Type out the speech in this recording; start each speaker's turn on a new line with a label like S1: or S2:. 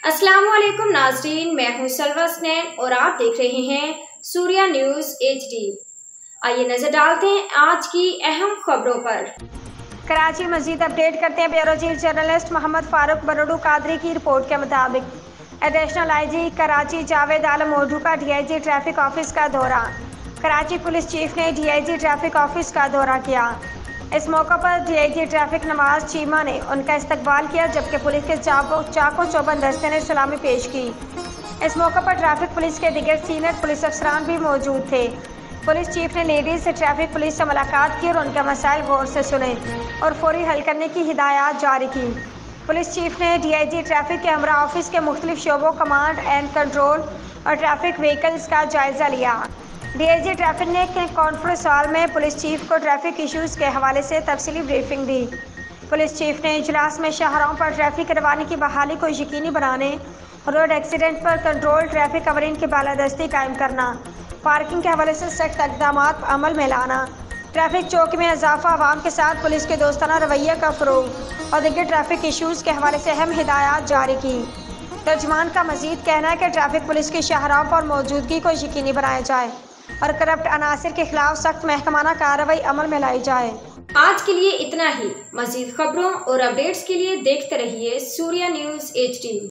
S1: अस्सलाम वालेकुम नाज़रीन, मैं हूं सलवा स्नैन और आप देख रहे हैं सूर्या न्यूज़ HD। आइए नजर डालते हैं आज की अहम खबरों पर।
S2: कराची मजीद अपडेट करते हैं। Bureau chief journalist Mohammad Farooq बरोडू कादरी की रिपोर्ट के मुताबिक एडिशनल IG कराची जावेद आलम मोडू का DIG ट्रैफिक ऑफिस का दौरा। कराची पुलिस चीफ ने DIG ट्रैफिक ऑफिस का दौरा किया। इस मौका पर DIG ट्रैफिक नवाज चीमा ने उनका इस्तकबाल किया, जबकि पुलिस के चाको चौबंद दस्ते ने सलामी पेश की। इस मौका पर ट्रैफिक पुलिस के दिगर सीनियर पुलिस अफसरान भी मौजूद थे। पुलिस चीफ ने लेडीज से ट्रैफिक पुलिस से मुलाकात की और उनके मसाइल गौर से सुने और फौरी हल करने की हिदायत जारी की। पुलिस चीफ ने DIG ट्रैफिक के हमरा ऑफिस के मुख्तलिफ शोबों, कमांड एंड कंट्रोल और ट्रैफिक व्हीकल्स का जायजा लिया। DIG ट्रैफिक ने कॉन्फ्रेंस हॉल में पुलिस चीफ को ट्रैफिक इश्यूज़ के हवाले से तफसीली ब्रीफिंग दी। पुलिस चीफ ने इजलास में शाहराहों पर ट्रैफिक रवानी की बहाली को यकीनी बनाने, रोड एक्सीडेंट पर कंट्रोल, ट्रैफिक कवरिंग की बालादस्ती कायम करना, पार्किंग के हवाले से सख्त इक़दामात अमल में लाना, ट्रैफिक चौकी में इजाफा, आवाम के साथ पुलिस के दोस्ताना रवैये का फ़रोग़ और दीगर ट्रैफिक इश्यूज़ के हवाले से अहम हिदायत जारी की। तर्जमान का मजीद कहना है कि ट्रैफिक पुलिस की शाहराहों पर मौजूदगी को यकीनी बनाया जाए और करप्ट अनासिर के खिलाफ सख्त महकमाना कार्रवाई अमल में लाई जाए।
S1: आज के लिए इतना ही। मजीद खबरों और अपडेट्स के लिए देखते रहिए सूर्या न्यूज़ HD।